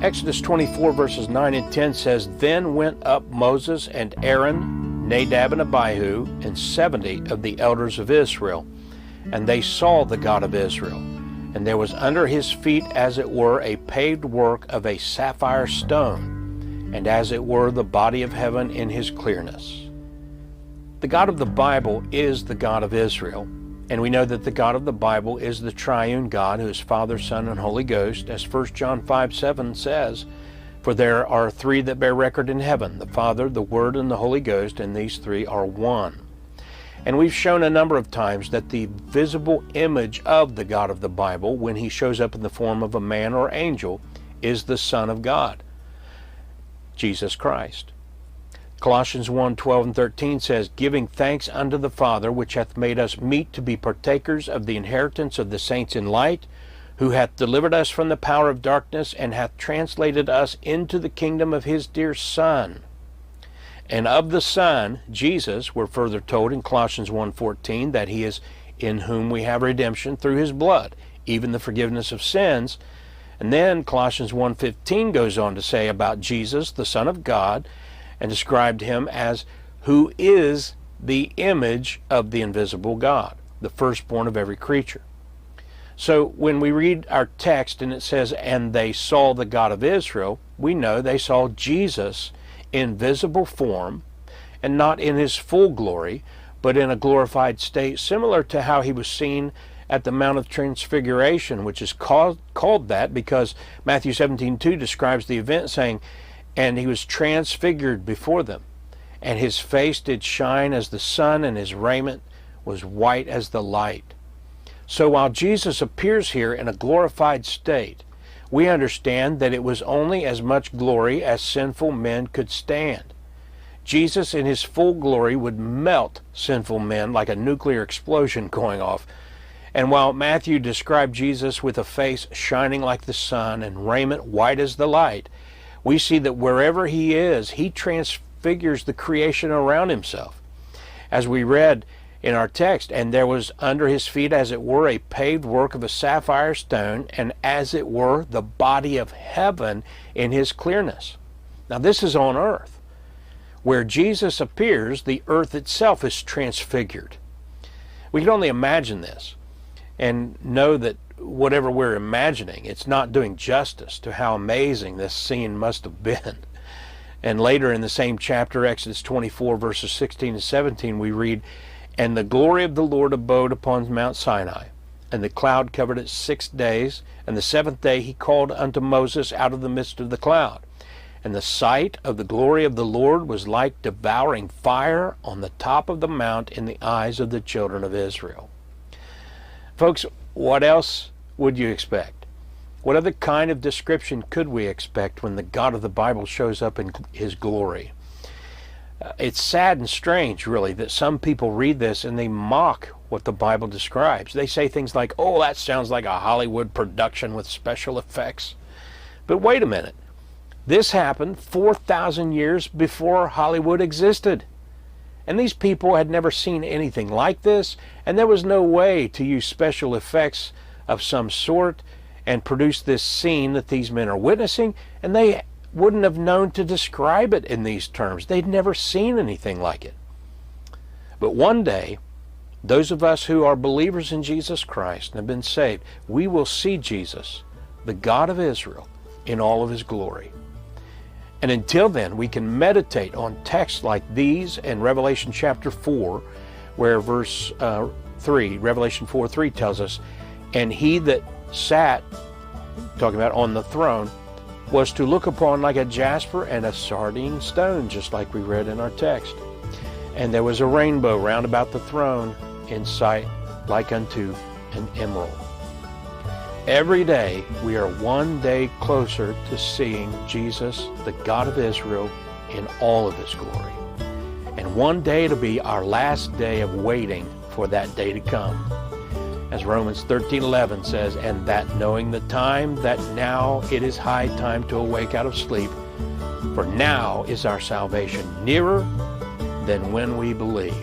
Exodus 24 verses 9 and 10 says, Then went up Moses and Aaron, Nadab and Abihu, and 70 of the elders of Israel. And they saw the God of Israel. And there was under his feet as it were a paved work of a sapphire stone, and as it were the body of heaven in his clearness. The God of the Bible is the God of Israel. And we know that the God of the Bible is the triune God, who is Father, Son, and Holy Ghost, as 1 John 5:7 says, For there are three that bear record in heaven, the Father, the Word, and the Holy Ghost, and these three are one. And we've shown a number of times that the visible image of the God of the Bible, when he shows up in the form of a man or angel, is the Son of God, Jesus Christ. Colossians 1:12 and 13 says, Giving thanks unto the Father, which hath made us meet to be partakers of the inheritance of the saints in light, who hath delivered us from the power of darkness, and hath translated us into the kingdom of his dear Son. And of the Son, Jesus, we're further told in Colossians 1:14 that he is in whom we have redemption through his blood, even the forgiveness of sins. And then Colossians 1:15 goes on to say about Jesus, the Son of God, and described him as who is the image of the invisible God, the firstborn of every creature. So when we read our text and it says, and they saw the God of Israel, we know they saw Jesus in visible form, and not in his full glory, but in a glorified state, similar to how he was seen at the Mount of Transfiguration, which is called that because Matthew 17:2 describes the event saying, And he was transfigured before them, and his face did shine as the sun, and his raiment was white as the light. So while Jesus appears here in a glorified state, we understand that it was only as much glory as sinful men could stand. Jesus in his full glory would melt sinful men like a nuclear explosion going off. And while Matthew described Jesus with a face shining like the sun and raiment white as the light, we see that wherever he is, he transfigures the creation around himself. As we read in our text, and there was under his feet as it were a paved work of a sapphire stone, and as it were the body of heaven in his clearness. Now this is on earth. Where Jesus appears, the earth itself is transfigured. We can only imagine this and know that whatever we're imagining, it's not doing justice to how amazing this scene must have been. And later in the same chapter, Exodus 24, verses 16 and 17, we read, And the glory of the Lord abode upon Mount Sinai, and the cloud covered it 6 days, and the seventh day he called unto Moses out of the midst of the cloud. And the sight of the glory of the Lord was like devouring fire on the top of the mount in the eyes of the children of Israel. Folks, what else would you expect? What other kind of description could we expect when the God of the Bible shows up in his glory? It's sad and strange, really, that some people read this and they mock what the Bible describes. They say things like, oh, that sounds like a Hollywood production with special effects. But wait a minute. This happened 4,000 years before Hollywood existed. And these people had never seen anything like this, and there was no way to use special effects of some sort and produce this scene that these men are witnessing, and they wouldn't have known to describe it in these terms. They'd never seen anything like it. But one day, those of us who are believers in Jesus Christ and have been saved, we will see Jesus, the God of Israel, in all of his glory. And until then, we can meditate on texts like these in Revelation chapter 4, where verse 3, Revelation 4:3 tells us, And he that sat, talking about on the throne, was to look upon like a jasper and a sardine stone, just like we read in our text. And there was a rainbow round about the throne in sight like unto an emerald. Every day we are one day closer to seeing Jesus, the God of Israel, in all of his glory. And one day it'll be our last day of waiting for that day to come. As Romans 13:11 says, And that knowing the time, that now it is high time to awake out of sleep, for now is our salvation nearer than when we believed.